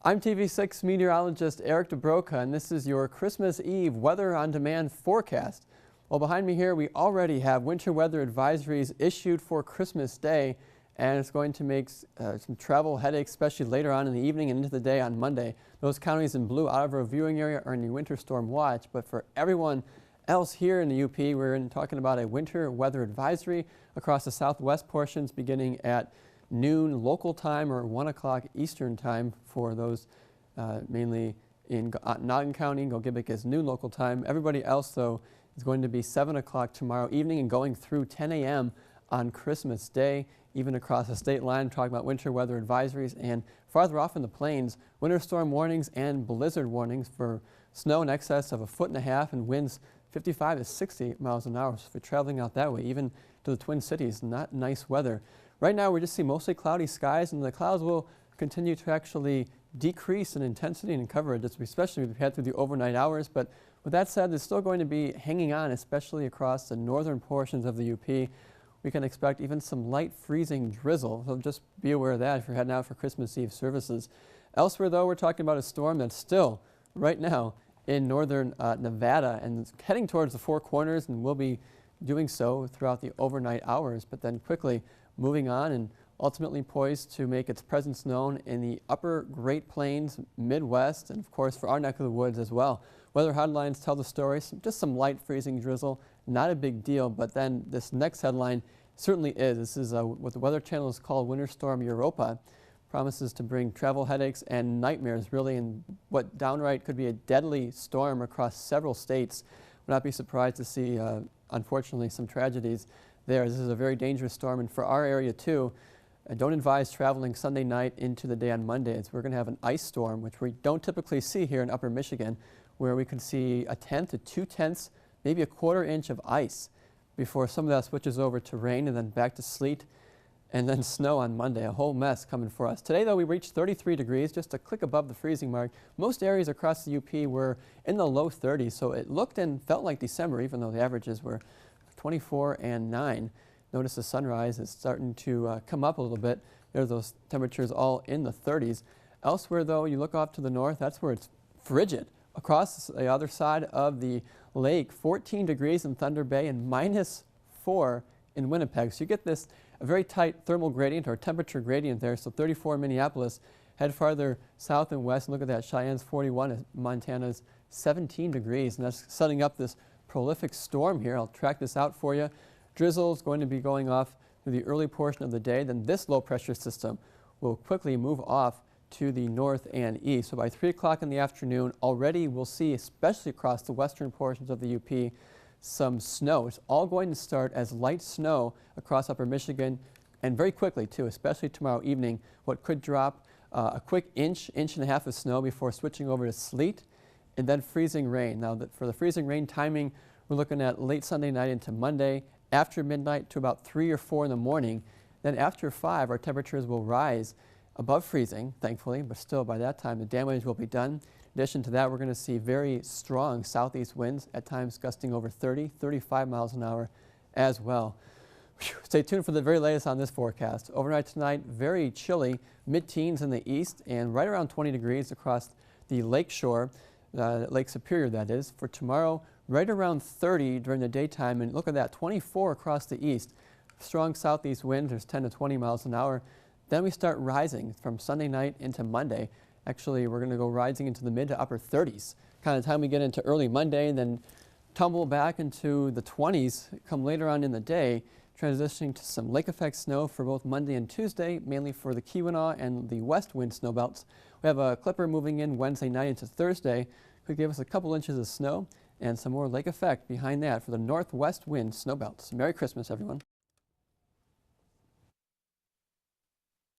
I'm TV6 meteorologist Eric DeBroca, and this is your Christmas Eve Weather on Demand forecast. Well, behind me here, we already have winter weather advisories issued for Christmas Day, and it's going to make some travel headaches, especially later on in the evening and into the day on Monday. Those counties in blue out of our viewing area are in the winter storm watch, but for everyone else here in the UP, we're talking about a winter weather advisory across the southwest portions beginning at noon local time or 1 o'clock Eastern time for those mainly in Ogden County. Gogebic is noon local time. Everybody else, though, is going to be 7 o'clock tomorrow evening and going through 10 a.m. on Christmas Day, even across the state line, talking about winter weather advisories. And farther off in the plains, winter storm warnings and blizzard warnings for snow in excess of 1.5 feet and winds 55 to 60 miles an hour. So if you're traveling out that way, even to the Twin Cities, not nice weather. Right now, we just see mostly cloudy skies, and the clouds will continue to actually decrease in intensity and coverage, especially as we head through the overnight hours. But with that said, it's still going to be hanging on, especially across the northern portions of the UP. We can expect even some light freezing drizzle, so just be aware of that if you're heading out for Christmas Eve services. Elsewhere, though, we're talking about a storm that's still, right now, in northern Nevada and it's heading towards the Four Corners and will be doing so throughout the overnight hours, but then quickly moving on and ultimately poised to make its presence known in the upper Great Plains, Midwest, and of course for our neck of the woods as well. Weather headlines tell the story, just some light freezing drizzle, not a big deal, but then this next headline certainly is. This is what the Weather Channel is called Winter Storm Europa. Promises to bring travel headaches and nightmares, really, in what downright could be a deadly storm across several states. Would not be surprised to see, unfortunately, some tragedies there. This is a very dangerous storm, and for our area too, I don't advise traveling Sunday night into the day on Monday. We're going to have an ice storm, which we don't typically see here in upper Michigan, where we can see 1/10 to 2/10, maybe 1/4 inch of ice before some of that switches over to rain and then back to sleet and then snow on Monday. A whole mess coming for us. Today, though, we reached 33 degrees, just a click above the freezing mark. Most areas across the UP were in the low 30s, so it looked and felt like December, even though the averages were 24 and 9. Notice the sunrise is starting to come up a little bit. There are those temperatures all in the 30s. Elsewhere, though, you look off to the north, that's where it's frigid. Across the other side of the lake, 14 degrees in Thunder Bay and -4 in Winnipeg. So you get this a very tight thermal gradient or temperature gradient there. So 34 in Minneapolis. Head farther south and west, and look at that. Cheyenne's 41, Montana's 17 degrees, and that's setting up this prolific storm here. I'll track this out for you. Drizzle is going to be going off through the early portion of the day. Then this low pressure system will quickly move off to the north and east. So by 3 o'clock in the afternoon, already we'll see, especially across the western portions of the UP, some snow. It's all going to start as light snow across upper Michigan, and very quickly too, especially tomorrow evening, what could drop a quick inch, 1.5 inches of snow before switching over to sleet and then freezing rain. Now, for the freezing rain timing, we're looking at late Sunday night into Monday, after midnight to about 3 or 4 in the morning. Then after 5, our temperatures will rise above freezing, thankfully, but still by that time the damage will be done. In addition to that, we're going to see very strong southeast winds, at times gusting over 30, 35 miles an hour as well. Stay tuned for the very latest on this forecast. Overnight tonight, very chilly, mid-teens in the east and right around 20 degrees across the lake shore, Lake Superior that is. For tomorrow, right around 30 during the daytime, and look at that, 24 across the east. Strong southeast winds, there's 10 to 20 miles an hour. Then we start rising from Sunday night into Monday. Actually, we're going to go rising into the mid to upper 30s. Kind of time we get into early Monday, and then tumble back into the 20s come later on in the day, transitioning to some lake effect snow for both Monday and Tuesday, mainly for the Keweenaw and the west wind snow belts. We have a clipper moving in Wednesday night into Thursday. Could give us a couple inches of snow and some more lake effect behind that for the northwest wind snow belts. Merry Christmas, everyone.